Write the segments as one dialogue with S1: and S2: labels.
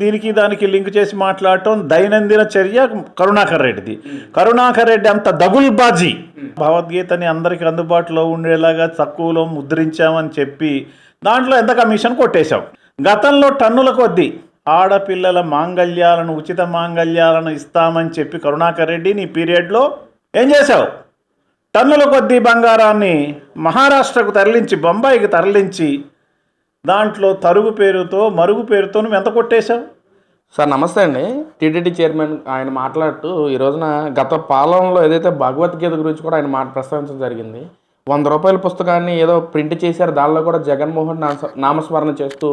S1: దీనికి దానికి లింక్ చేసి మాట్లాడటం దైనందిన చర్య కరుణాకర్ రెడ్డిది. కరుణాకర్ రెడ్డి అంత దగుల్బాజీ. భగవద్గీతని అందరికీ అందుబాటులో ఉండేలాగా తక్కువలో ముద్రించామని చెప్పి దాంట్లో ఎంత కమిషన్ కొట్టేశాం. గతంలో టన్నుల కొద్దీ ఆడపిల్లల మాంగళ్యాలను, ఉచిత మాంగళ్యాలను ఇస్తామని చెప్పి కరుణాకర్ రెడ్డి నీ పీరియడ్లో ఏం చేశావు? టన్నుల కొద్దీ బంగారాన్ని మహారాష్ట్రకు తరలించి, బొంబాయికి తరలించి దాంట్లో తరుగు పేరుతో, మరుగు పేరుతో నువ్వు ఎంత కొట్టేశావు?
S2: సార్ నమస్తే అండి. టీటీడీ చైర్మన్ ఆయన మాట్లాడుతూ ఈ రోజున గత పాలనలో ఏదైతే భగవద్గీత గురించి కూడా ఆయన ప్రస్తావించడం జరిగింది. 100 రూపాయల పుస్తకాన్ని ఏదో ప్రింట్ చేశారు, దానిలో కూడా జగన్మోహన్ నామస్మరణ చేస్తూ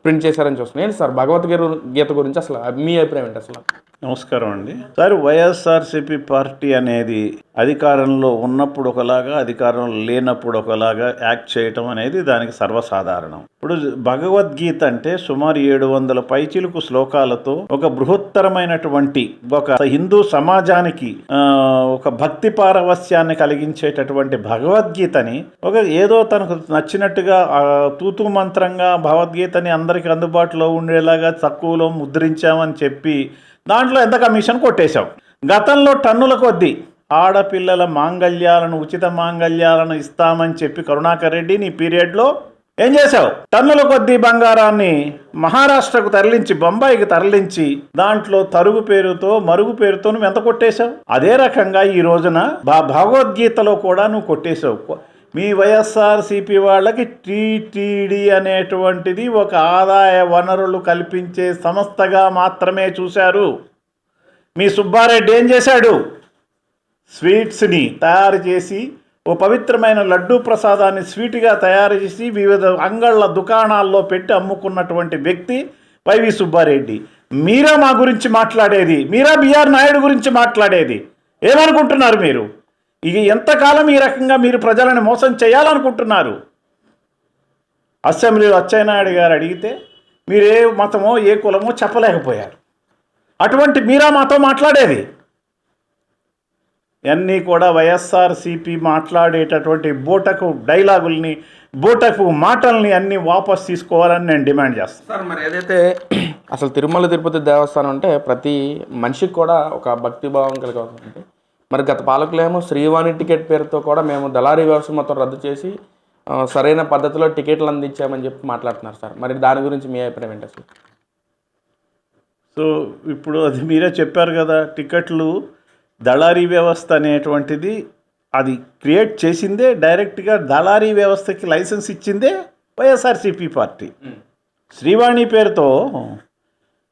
S2: ప్రింట్ చేశారని చూస్తున్నాను. ఏంటి సార్ భగవద్గీత గురించి అసలు మీ అభిప్రాయం ఏంటి అసలు?
S1: నమస్కారం అండి. సార్, వైఎస్ఆర్సీపీ పార్టీ అనేది అధికారంలో ఉన్నప్పుడు ఒకలాగా, అధికారంలో లేనప్పుడు ఒకలాగా యాక్ట్ చేయటం అనేది దానికి సర్వసాధారణం. ఇప్పుడు భగవద్గీత అంటే సుమారు 700 పైచిలుకు శ్లోకాలతో ఒక బృహత్తరమైనటువంటి ఒక హిందూ సమాజానికి ఒక భక్తి పారవస్యాన్ని కలిగించేటటువంటి భగవద్గీతని ఒక ఏదో తనకు నచ్చినట్టుగా తూతూ మంత్రంగా భగవద్గీతని అందరికీ అందుబాటులో ఉండేలాగా తక్కువలో ముద్రించామని చెప్పి దాంట్లో ఎంత కమిషన్ కొట్టేశాం. గతంలో టన్నుల కొద్దీ ఆడపిల్లల మాంగళ్యాలను, ఉచిత మాంగళ్యాలను ఇస్తామని చెప్పి కరుణాకర్ రెడ్డి నీ పీరియడ్లో ఏం చేశావు? టన్నుల కొద్దీ బంగారాన్ని మహారాష్ట్రకు తరలించి, బొంబాయికి తరలించి దాంట్లో తరుగు పేరుతో, మరుగు పేరుతో నువ్వు ఎంత కొట్టేశావు? అదే రకంగా ఈ రోజున భగవద్గీతలో కూడా నువ్వు కొట్టేశావు. మీ వైఎస్ఆర్సీపీ వాళ్ళకి టీటీడీ అనేటువంటిది ఒక ఆదాయ వనరులు కల్పించే సంస్థగా మాత్రమే చూశారు. మీ సుబ్బారెడ్డి ఏం చేశాడు? స్వీట్స్ని తయారు చేసి ఓ పవిత్రమైన లడ్డూ ప్రసాదాన్ని స్వీట్గా తయారు చేసి వివిధ అంగళ్ళ దుకాణాల్లో పెట్టి అమ్ముకున్నటువంటి వ్యక్తి వైవి సుబ్బారెడ్డి. మీరా మా గురించి మాట్లాడేది? మీరా బిఆర్ నాయుడు గురించి మాట్లాడేది? ఏమనుకుంటున్నారు మీరు? ఇక ఎంతకాలం ఈ రకంగా మీరు ప్రజలను మోసం చేయాలనుకుంటున్నారు? అసెంబ్లీలో అచ్చెన్నాయుడు గారు అడిగితే మీరు ఏ మతమో ఏ కులమో చెప్పలేకపోయారు. అటువంటి మీరా మాతో మాట్లాడేది? ఇవన్నీ కూడా వైఎస్ఆర్సీపీ మాట్లాడేటటువంటి బూటకు డైలాగుల్ని, బూటకు మాటల్ని అన్నీ వాపస్ తీసుకోవాలని నేను డిమాండ్ చేస్తాను.
S2: సార్, మరి ఏదైతే అసలు తిరుమల తిరుపతి దేవస్థానం అంటే ప్రతి మనిషికి కూడా ఒక భక్తిభావం కలిగి అవుతుంది. మరి గత పాలకులేమో శ్రీవాణి టికెట్ పేరుతో కూడా మేము దళారీ వ్యవస్థ మొత్తం రద్దు చేసి సరైన పద్ధతిలో టికెట్లు అందించామని చెప్పి మాట్లాడుతున్నారు సార్. మరి దాని గురించి మీ అభిప్రాయం ఏంటి అసలు?
S1: సో ఇప్పుడు అది మీరే చెప్పారు కదా, టికెట్లు దళారీ వ్యవస్థ అనేటువంటిది అది క్రియేట్ చేసిందే, డైరెక్ట్గా దళారీ వ్యవస్థకి లైసెన్స్ ఇచ్చిందే వైఎస్ఆర్సీపీ పార్టీ. శ్రీవాణి పేరుతో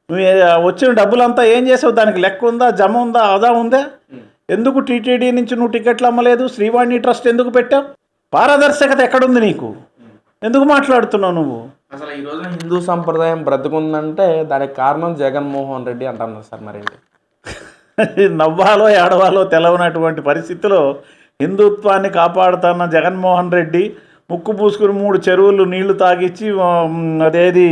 S1: నువ్వు వచ్చిన డబ్బులంతా ఏం చేసావు? దానికి లెక్క ఉందా? జమ ఉందా? ఆదా ఉందా? ఎందుకు టీటీడీ నుంచి నువ్వు టికెట్లు అమ్మలేదు? శ్రీవాణి ట్రస్ట్ ఎందుకు పెట్టావు? పారదర్శకత ఎక్కడుంది నీకు? ఎందుకు మాట్లాడుతున్నావు నువ్వు?
S2: అసలు ఈ రోజున హిందూ సంప్రదాయం బ్రతుకుందంటే దానికి కారణం జగన్మోహన్ రెడ్డి అంటున్నారు సార్. మరేంటి?
S1: నవ్వాలో ఏడవాలో తెలవనటువంటి పరిస్థితిలో హిందుత్వాన్ని కాపాడుతున్న జగన్మోహన్ రెడ్డి ముక్కు పూసుకుని 3 చెరువులు నీళ్లు తాగిచ్చి అదేది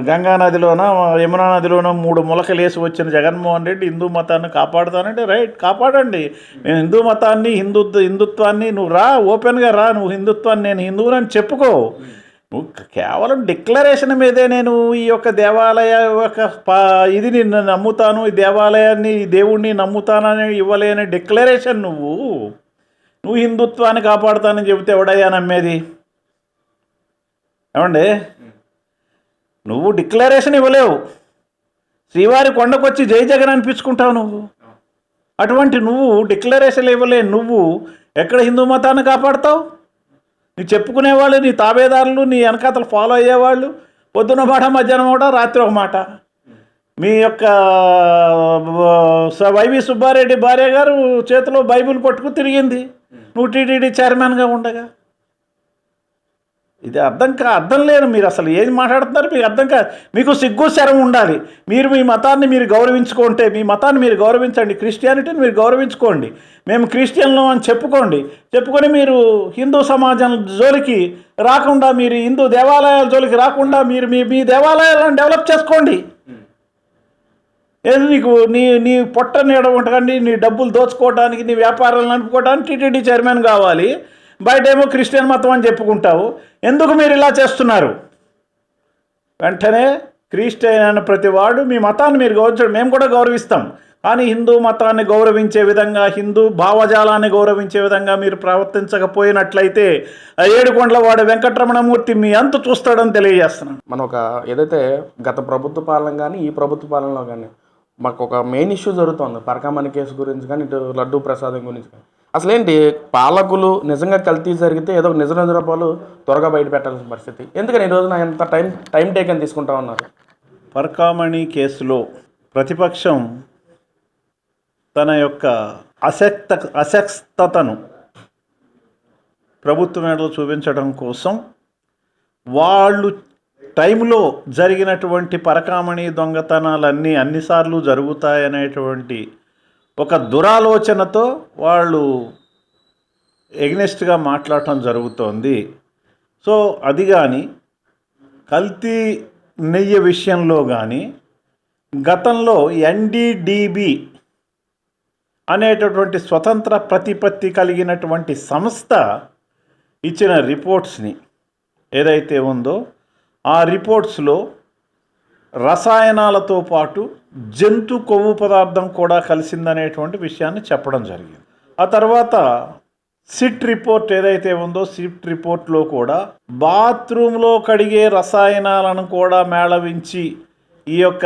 S1: గంగా నదిలోన, యమునా నదిలోన 3 ములకలేసి వచ్చిన జగన్మోహన్ రెడ్డి హిందూ మతాన్ని కాపాడుతానంటే రైట్, కాపాడండి. నేను హిందూ మతాన్ని, హిందుత్వాన్ని నువ్వు రా, ఓపెన్గా రా, నువ్వు హిందుత్వాన్ని నేను హిందువునని చెప్పుకో. నువ్వు కేవలం డిక్లరేషన్ మీదే నేను ఈ యొక్క దేవాలయ యొక్క ఇది నిన్ను నమ్ముతాను, ఈ దేవాలయాన్ని, ఈ దేవుణ్ణి నమ్ముతానని ఇవ్వలేని డిక్లరేషన్ నువ్వు హిందుత్వాన్ని కాపాడుతానని చెబితే ఎవడయ్యా నమ్మేది? ఏమండి, నువ్వు డిక్లరేషన్ ఇవ్వలేవు. శ్రీవారి కొండకొచ్చి జై జగన్ అనిపించుకుంటావు నువ్వు. అటువంటి నువ్వు డిక్లరేషన్ ఇవ్వలే, నువ్వు ఎక్కడ హిందూ మతాన్ని కాపాడుతావు? నీ చెప్పుకునేవాళ్ళు, నీ తాబేదారులు, నీ వెనకాతలు ఫాలో అయ్యేవాళ్ళు పొద్దున మాట, మధ్యాహ్నం మాట, రాత్రి ఒక మాట. మీ యొక్క వైవి సుబ్బారెడ్డి భార్య గారు చేతిలో బైబిల్ పట్టుకు తిరిగింది నువ్వు టీటీడీ చైర్మన్గా ఉండగా. ఇది అర్థం లేదు. మీరు అసలు ఏం మాట్లాడుతున్నారు? మీకు అర్థం కాదు. మీకు సిగ్గు శరం ఉండాలి. మీరు మీ మతాన్ని మీరు గౌరవించుకుంటే, మీ మతాన్ని మీరు గౌరవించండి, క్రిస్టియానిటీని మీరు గౌరవించుకోండి, మేము క్రిస్టియన్లు అని చెప్పుకొని మీరు హిందూ సమాజం జోలికి రాకుండా, మీరు హిందూ దేవాలయాల జోలికి రాకుండా మీరు మీ దేవాలయాలను డెవలప్ చేసుకోండి. ఏది నీకు నీ పొట్టని ఎడగొట్టకండి, నీ డబ్బులు దోచుకోవడానికి, నీ వ్యాపారాలు నడుపుకోవడానికి టీటీడీ చైర్మన్ కావాలి. బయటేమో క్రిస్టియన్ మతం అని చెప్పుకుంటావు. ఎందుకు మీరు ఇలా చేస్తున్నారు? వెంటనే క్రిస్టియన్ అయిన ప్రతి వాడు మీ మతాన్ని మీరు గౌరవించడం మేము కూడా గౌరవిస్తాం, కానీ హిందూ మతాన్ని గౌరవించే విధంగా, హిందూ భావజాలాన్ని గౌరవించే విధంగా మీరు ప్రవర్తించకపోయినట్లయితే ఏడుకొండలవాడ వెంకటరమణమూర్తి మీ అంతు చూస్తాడని తెలియజేస్తున్నాను.
S2: మనం ఒక ఏదైతే గత ప్రభుత్వ పాలన కానీ ఈ ప్రభుత్వ పాలనలో కానీ మాకు ఒక మెయిన్ ఇష్యూ జరుగుతుంది, పరకామణి కేసు గురించి కానీ ఇటు లడ్డూ ప్రసాదం గురించి కానీ. అసలు ఏంటి పాలకులు నిజంగా కల్తీ జరిగితే ఏదో నిజ నిజరూపాలు త్వరగా బయట పెట్టాల్సిన పరిస్థితి, ఎందుకని ఈ రోజున ఎంత టైం టేకన్ తీసుకుంటా ఉన్నారు?
S1: పరకామణి కేసులో ప్రతిపక్షం తన యొక్క అశక్తతను ప్రభుత్వం మీద చూపించడం కోసం వాళ్ళు టైంలో జరిగినటువంటి పరకామణి దొంగతనాలన్నీ అన్నిసార్లు జరుగుతాయనేటువంటి ఒక దురాలోచనతో వాళ్ళు ఎగ్నెస్ట్గా మాట్లాడటం జరుగుతోంది. సో అది కానీ కల్తీ నెయ్యి విషయంలో కానీ గతంలో ఎన్డీడీబీ అనేటటువంటి స్వతంత్ర ప్రతిపత్తి కలిగినటువంటి సంస్థ ఇచ్చిన రిపోర్ట్స్ని ఏదైతే ఉందో ఆ రిపోర్ట్స్లో రసాయనాలతో పాటు జంతు కొవ్వు పదార్థం కూడా కలిసిందనేటువంటి విషయాన్ని చెప్పడం జరిగింది. ఆ తర్వాత సిట్ రిపోర్ట్ ఏదైతే ఉందో సిట్ రిపోర్ట్లో కూడా బాత్రూంలో కడిగే రసాయనాలను కూడా మేళవించి ఈ యొక్క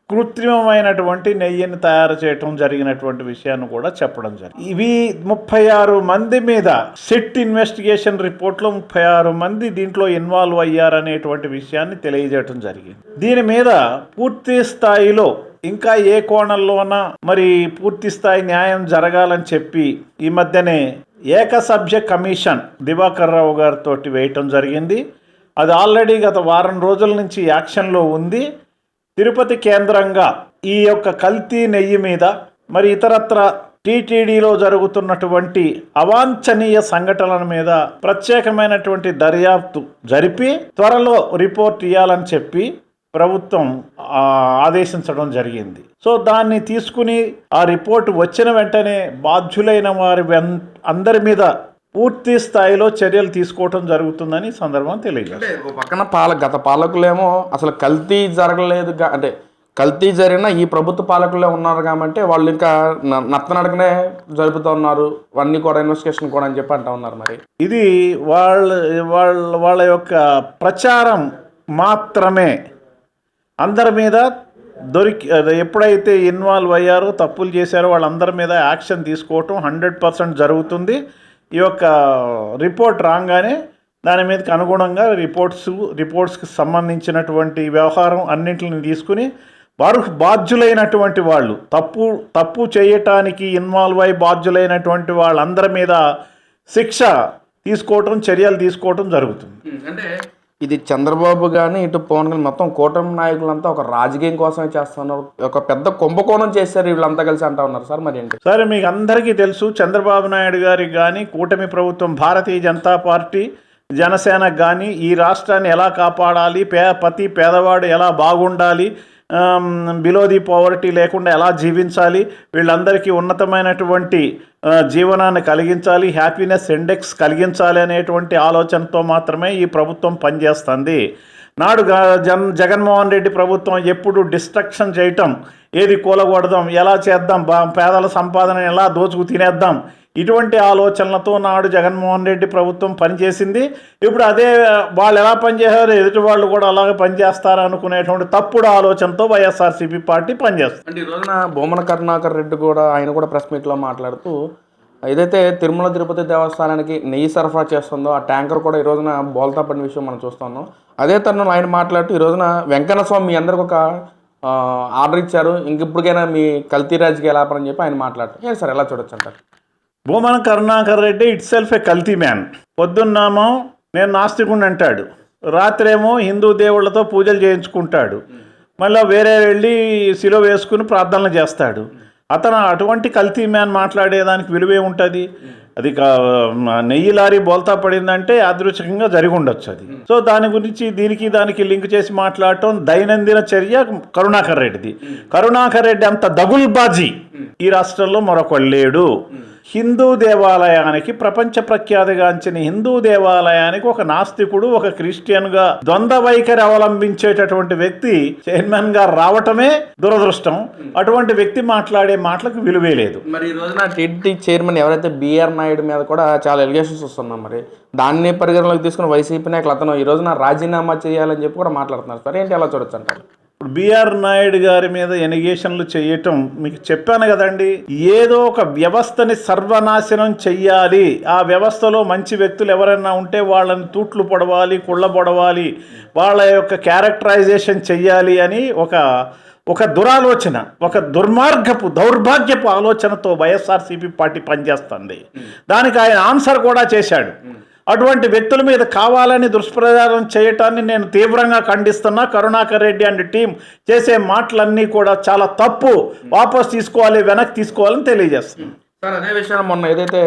S1: కృత్రిమమైనటువంటి నెయ్యిని తయారు చేయటం జరిగినటువంటి విషయాన్ని కూడా చెప్పడం జరిగింది. ఇవి 36 మంది మీద సిట్ ఇన్వెస్టిగేషన్ రిపోర్ట్లో 36 మంది దీంట్లో ఇన్వాల్వ్ అయ్యారనేటువంటి విషయాన్ని తెలియజేయటం జరిగింది. దీని మీద పూర్తి స్థాయిలో ఇంకా ఏ కోణంలోన మరి పూర్తి స్థాయి న్యాయం జరగాలని చెప్పి ఈ మధ్యనే ఏకసభ్య కమిషన్ దివాకర్ రావు గారితో వేయటం జరిగింది. అది ఆల్రెడీ గత వారం రోజుల నుంచి యాక్షన్లో ఉంది. తిరుపతి కేంద్రంగా ఈ యొక్క కల్తీ నెయ్యి మీద మరి ఇతరత్ర టీటీడీలో జరుగుతున్నటువంటి అవాంఛనీయ సంఘటనల మీద ప్రత్యేకమైనటువంటి దర్యాప్తు జరిపి త్వరలో రిపోర్ట్ ఇవ్వాలని చెప్పి ప్రభుత్వం ఆదేశించడం జరిగింది. సో దాన్ని తీసుకుని ఆ రిపోర్ట్ వచ్చిన వెంటనే బాధ్యులైన వారి అందరి మీద పూర్తి స్థాయిలో చర్యలు తీసుకోవటం జరుగుతుందని సందర్భం తెలియజేస్తారు.
S2: ఒక పక్కన గత పాలకులేమో అసలు కల్తీ జరగలేదు, అంటే కల్తీ జరిగిన ఈ ప్రభుత్వ పాలకులే ఉన్నారు కాబట్టి వాళ్ళు ఇంకా నత్తనడకనే జరుపుతూ ఉన్నారు, అన్నీ కూడా ఇన్వెస్టిగేషన్ కూడా అని చెప్పి అంటూ ఉన్నారు. మరి ఇది
S1: వాళ్ళ యొక్క ప్రచారం మాత్రమే. అందరి మీద ఎప్పుడైతే ఇన్వాల్వ్ అయ్యారో తప్పులు చేశారో వాళ్ళందరి మీద యాక్షన్ తీసుకోవటం 100% జరుగుతుంది. ఈ యొక్క రిపోర్ట్ రాగానే దాని మీదకి అనుగుణంగా రిపోర్ట్స్కి సంబంధించినటువంటి వ్యవహారం అన్నింటిని తీసుకుని వారు బాధ్యులైనటువంటి వాళ్ళు తప్పు చేయటానికి ఇన్వాల్వ్ అయ్యి బాధ్యులైనటువంటి వాళ్ళందరి మీద శిక్ష తీసుకోవటం, చర్యలు తీసుకోవటం జరుగుతుంది.
S2: అంటే ఇది చంద్రబాబు కానీ ఇటు పవన్ కళ్యాణ్ మొత్తం కూటమి నాయకులంతా ఒక రాజకీయం కోసమే చేస్తున్నారు, ఒక పెద్ద కుంభకోణం చేశారు వీళ్ళంతా కలిసి అంటా ఉన్నారు. సార్ మరి ఏంటి?
S1: సరే, మీకు అందరికీ తెలుసు చంద్రబాబు నాయుడు గారికి కానీ కూటమి ప్రభుత్వం భారతీయ జనతా పార్టీ జనసేనకు కానీ ఈ రాష్ట్రాన్ని ఎలా కాపాడాలి, ప్రతి పేదవాడు ఎలా బాగుండాలి, బిలో ది పవర్టీ లేకుండా ఎలా జీవించాలి, వీళ్ళందరికీ ఉన్నతమైనటువంటి జీవనాన్ని కలిగించాలి, హ్యాపీనెస్ ఇండెక్స్ కలిగించాలి అనేటువంటి ఆలోచనతో మాత్రమే ఈ ప్రభుత్వం పనిచేస్తుంది. నాడు జగన్మోహన్ రెడ్డి ప్రభుత్వం ఎప్పుడు డిస్ట్రక్షన్ చేయటం, ఏది కూలగొడదాం, ఎలా చేద్దాం, పేదల సంపాదన ఎలా దోచుకు తినేద్దాం, ఇటువంటి ఆలోచనలతో నాడు జగన్మోహన్ రెడ్డి ప్రభుత్వం పనిచేసింది. ఇప్పుడు అదే వాళ్ళు ఎలా పనిచేశారో ఎదుటి వాళ్ళు కూడా అలాగే పనిచేస్తారు అనుకునేటువంటి తప్పుడు ఆలోచనతో వైఎస్ఆర్సీపీ పార్టీ పనిచేస్తుంది.
S2: అంటే ఈ రోజున భూమన కరుణాకర్ రెడ్డి కూడా ఆయన కూడా ప్రెస్ మీట్లో మాట్లాడుతూ ఏదైతే తిరుమల తిరుపతి దేవస్థానానికి నెయ్యి సరఫరా చేస్తుందో ఆ ట్యాంకర్ కూడా ఈ రోజున బోల్తా పడిన విషయం మనం చూస్తున్నాం. అదే తరుణంలో ఆయన మాట్లాడుతూ ఈ రోజున వెంకన్న స్వామి మీ అందరికి ఒక ఆర్డర్ ఇచ్చారు, ఇంకెప్పటికైనా మీ కల్తీ రాజకీయ లాపని చెప్పి ఆయన మాట్లాడుతారు. ఏ సార్ ఎలా చూడొచ్చు అంటారు?
S1: భూమన కరుణాకర్ రెడ్డి ఇట్ సెల్ఫ్ ఏ కల్తీ మ్యాన్. పొద్దున్నేమో నేను నాస్తికుడిని అంటాడు, రాత్రేమో హిందూ దేవుళ్ళతో పూజలు చేయించుకుంటాడు, మళ్ళీ వేరే వెళ్ళి శిలో వేసుకుని ప్రార్థనలు చేస్తాడు. అతను అటువంటి కల్తీ మ్యాన్ మాట్లాడేదానికి విలువే ఉంటుంది. అది నెయ్యి లారీ బోల్తా పడిందంటే యాదృచ్ఛికంగా జరిగి ఉండొచ్చు అది. సో దాని గురించి దానికి లింక్ చేసి మాట్లాడటం దైనందిన చర్య కరుణాకర్ రెడ్డిది. కరుణాకర్ రెడ్డి అంత దగుల్బాజీ ఈ రాష్ట్రంలో మరొకడు లేడు. హిందూ దేవాలయానికి, ప్రపంచ ప్రఖ్యాతిగాంచిన హిందూ దేవాలయానికి ఒక నాస్తికుడు, ఒక క్రిస్టియన్గా ద్వంద్వ వైఖరి అవలంబించేటటువంటి వ్యక్తి చైర్మన్గా రావటమే దురదృష్టం. అటువంటి వ్యక్తి మాట్లాడే మాటలకు విలువే లేదు.
S2: మరి ఈ రోజున టీటీడీ చైర్మన్ ఎవరైతే బిఆర్ నాయుడు మీద కూడా చాలా ఎలిగేషన్స్ వస్తున్నాం. మరి దాన్ని పరిగణలోకి తీసుకుని వైసీపీ నాయకులు అతను ఈ రోజున రాజీనామా చేయాలని చెప్పి కూడా మాట్లాడుతున్నారు. సరే ఏంటి, ఎలా చూడొచ్చు అంటారు?
S1: ఇప్పుడు బిఆర్ నాయుడు గారి మీద ఎలిగేషన్లు చేయటం, మీకు చెప్పాను కదండి, ఏదో ఒక వ్యవస్థని సర్వనాశనం చెయ్యాలి, ఆ వ్యవస్థలో మంచి వ్యక్తులు ఎవరైనా ఉంటే వాళ్ళని తూట్లు పొడవాలి, కుళ్ళబొడవాలి, వాళ్ళ యొక్క క్యారెక్టరైజేషన్ చెయ్యాలి అని ఒక దురాలోచన, ఒక దౌర్భాగ్యపు ఆలోచనతో వైఎస్ఆర్సీపీ పార్టీ పనిచేస్తుంది. దానికి ఆయన ఆన్సర్ కూడా చేశాడు. అటువంటి వ్యక్తుల మీద కావాలని దుష్ప్రచారం చేయటాన్ని నేను తీవ్రంగా ఖండిస్తున్నా. కరుణాకర్ రెడ్డి అండ్ టీం చేసే మాటలన్నీ కూడా చాలా తప్పు, వాపస్ తీసుకోవాలి, వెనక్కి తీసుకోవాలని తెలియజేస్తున్నాను.
S2: సార్, అదే విషయాన్ని మొన్న ఏదైతే